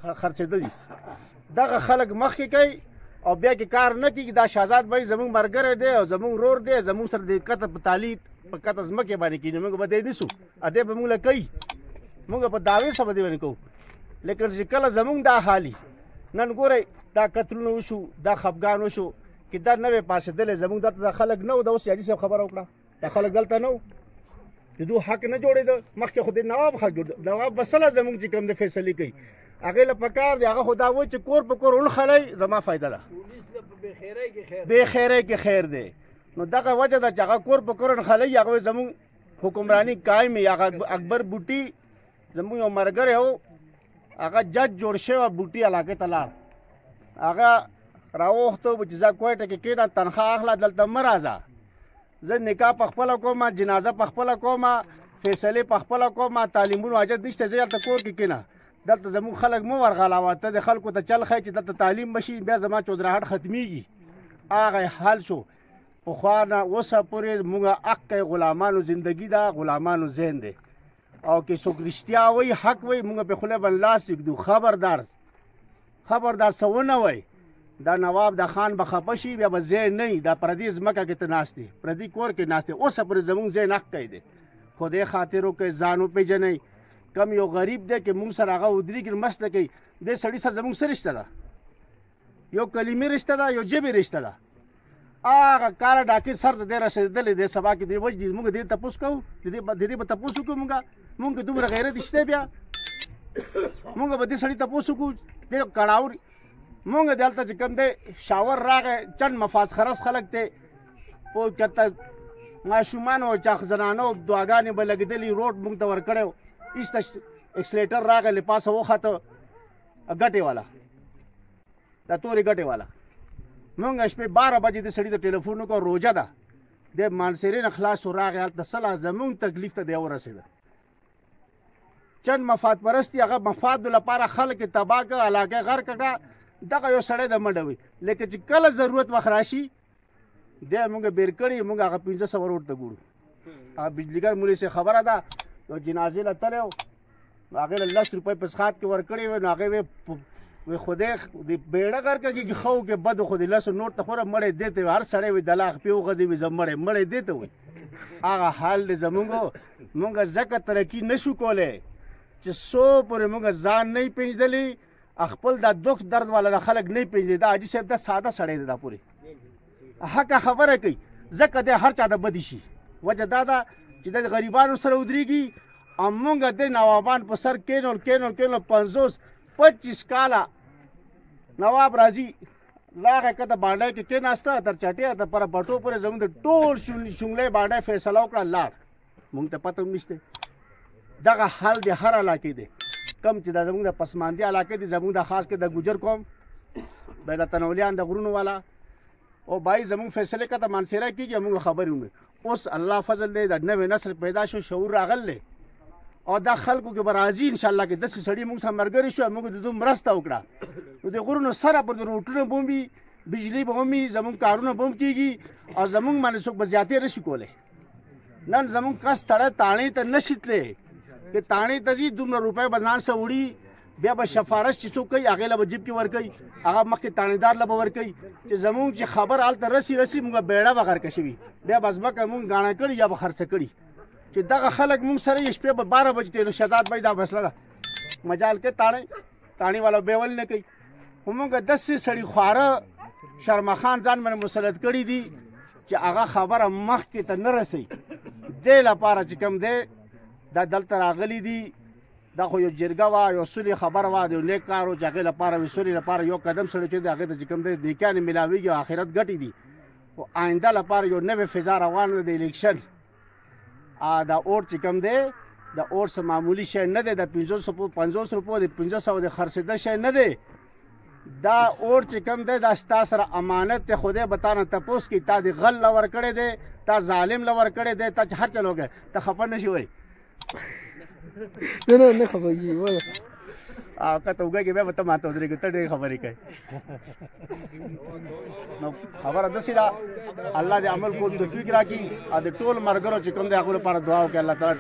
خرڅېدلي دغه خلک مخکې کوي او بیا کې کار نه کېږي. دا شهزاد بھائی زمونږ ملګری دی او زمونږ ورور دی، زمونږ سره د کته په تعلیم په کته ځمکې باندې کېږي، موږ به دی نیسو، ادې به موږ له کوي، موږ په دعوې سره به دی باندې کوو. لیکن چې کله زمونږ دا حالي نن ګورئ دا قتلونه وشو، دا خفګان وشو، چې دا نه وی پاسېدلی زمونږ دلته دا خلک نه و. د اوس یادي صاحب خبره وکړه، دا خلک دلته نه و، د دوی حق نه جوړېده. مخکې خو د نواب حق جوړ، نواب بسله زمونږ چې کوم د فیصلې کوي هغې له پکار دی، هغه خو دا وایي چې کور په کور ونښلئ زما فایده ده، بې خیرۍ کې خیر دی. نو دغه وجه ده چې هغه کور په کور ونښلئ، هغه زمونږ حکمراني قایم وي. هغه اکبر بوټي زمونږ یو ملګری و، هغه جج جوړ شوی بوټي علاقې ته لاړ، هغه راوغوښته چې زه کویټه کې کېنه تنخواه اخله، دلته مه راځه، زه نکاح په خپله کومه، جنازه په خپله کومه، فیصلې په خپله کومه، تعلیمونو حاجت نشته، زه هلته کور کې کېنه. دلته زموږ خلک مه ورغلاوه، ته د خلکو ته چل ښایي چې دلته تعلیم بشي، بیا زما چودراهټ ختمیږي. هغه حل شو. پخوا نه اوسه پورې موږ حق کوي، غلامانو زندګي ده، غلامانو ذهن دی، او که څوک رښتیا وایي حق وایي موږ په خوله باندې لاس ږدو. خبردار څه ونه وایي، دا نواب د خان به خفه شي، بیا به ځای نه وي، دا پردي ځمکه کې ته ناست دی، پردي کور کې ناست دی. اوسه پورې زموږ ذهن حق کوي دی، خدای خاطر وکړئ، ځان وپېژنئ. کم یو غریب دی که موږ سره هغه ودرېږي مسته کوي، دې سړي سره زموږ څه رشته ده؟ یو کلمې رشته ده، یو ژبې رشته ده. هغه کاله ډاکې سر ته دی رسېدلی دی، سبا کې دی وجدي موږ دې تپوس کوو، د دې به تپوس وکړو. موږ دومره غیرت شته، بیا موږ به دې سړي تپوس وکړو. دې کړاو موږ دلته چې کوم دی شاور راغی، چند مفاز خرس خلک دی، په چېرته ماشومانو او چاخ زنانو دعاګانې به لګېدلي، روډ موږ ته ورکړی و، ایسته اکسلیټر راغی، له پاسه وخته ګټې والا، دا تورې ګټې والا. موږ شپې 12 بجې د سړي ته ټلیفون وکړو، روژه ده، د مانسیرې نه خلاص راغی، هلته سلا زمونږ تکلیف ته دی ورسېده. چند مفاد پرستی هغه مفاد لپاره خلک تباه کړه، علاقه غرق کړه. دغه یو سړی د منډه وي، لیکن چې کله ضرورت وخت راشي دی موږ بیر کړي، موږ هغه 1500 روډ ته ګورو. هغه بجلیګر مولوي صاحب خبره ده، یو جنازې له تللی و، هغې له 10 روپۍ په څښاک کې ورکړې وې، نو هغې وی خدای د بیړه غرقه کې خو کې بد خو د 10 نوټ ته خوره مړی دی ته هر سړی وي دلاغ پې وغځوي، زه مړی دی ته وایي. هغه حال دی زمونږ. موږ ځکه ترقي نه شو کولی چې څو پورې موږ ځان نه یې پېژندلی، خپل دا دُخ درد والا د خلک نه یې پېژندي. دا حاجي صاحب دا ساده سړی دی، دا پورې حقه خبره کوي، ځکه دی هر چا د بدي شي. وجه دا ده چې د غریبانو سره ودرېږي، او موږ د نوابان په سر کېنول 50-25 کاله نواب راځي لاغه کته باندې کې کېناسته، تر چټیا ته پر پټو پورې زموږ د ټول شونګلې باندې فیصله وکړه، لاړ. موږ ته پته هم نشته. دغه حال د هر علاقې دی، کم چې دا زموږ د پسماندې علاقې دي، زموږ د خاص کې د ګوجر قوم، د تنولیان د غرونو والا، او بای زموږ فیصله کته مانسیره کېږي، موږ خبرې ومه. اوس الله فضل دی، د نوې نسل پیدا شو، شعور راغلی، او دا خلکو کې به راځي انشاءالله کې داسې سړي موږ سره ملګري شو، موږ د دوی مرسته وکړه. نو د غرونو سره پر د روټونه به هم وي، بجلي به هم وي، زموږ کارونه به هم کېږي، او زموږ باندې څوک به زیاتې نه شي کولی. نن زموږ کس تړی تاڼې ته نه شي تللی، که تاڼې ته ځي دومره روپۍ به ځان سره وړي، بیا به سفارش چې څوک کوي هغې له به جیب کې ورکوي، هغه مخکې تاڼېدار له به ورکوي، چې زموږ چې خبر هلته رسي موږ بیړه به غرقه شوي، بیا به ځمکه موږ ګاڼه کړي یا به خرڅه کړي. چې دغه خلک موږ سره یې شپې به 12 بجې ته شهزاد بھائی دا مسله ده، مجال کې تاڼې والا بیول نه کوي. خو موږ داسې سړي خواره شرمخان ځان باندې مسلط کړي دي چې هغه خبره مخکې ته نه رسوي. دې لپاره چې کوم دی دا دلته راغلي دي، دا خو یو جرګه وه، یو سولې خبره وه، د یو نیک کار و چې هغې لپاره وي سولې لپاره یو قدم سړی چې دی هغې ته چې کوم دی نیکیانې میلاویږي او آخرت ګټې دي. خو آینده لپاره یو نوې فضا روانه ده د الیکشن. دا اور چې کوم دی د اور څه معمولي شی نه دی، د 50 روپو د 500 د خرڅېده شی نه دی. دا اور چې کوم دی دا ستا سره امانت دی، خدای به تا نه تپوس کوي، تا د غل له ورکړی دی، تا ظالم له ورکړی دی، تا چې هر چل وکړی، ته خفه نه شي وایي. نه خفه کېږي، وایه که ته وګورې بیا به ته ماته ودرېږې، ته ډېرې خبرې کوې. نو خبره داسې ده، الله دې عمل کول توفیق راکړي، او د ټول ملګرو چې کوم دی هغو لپاره دعا وکړي الله تعالی.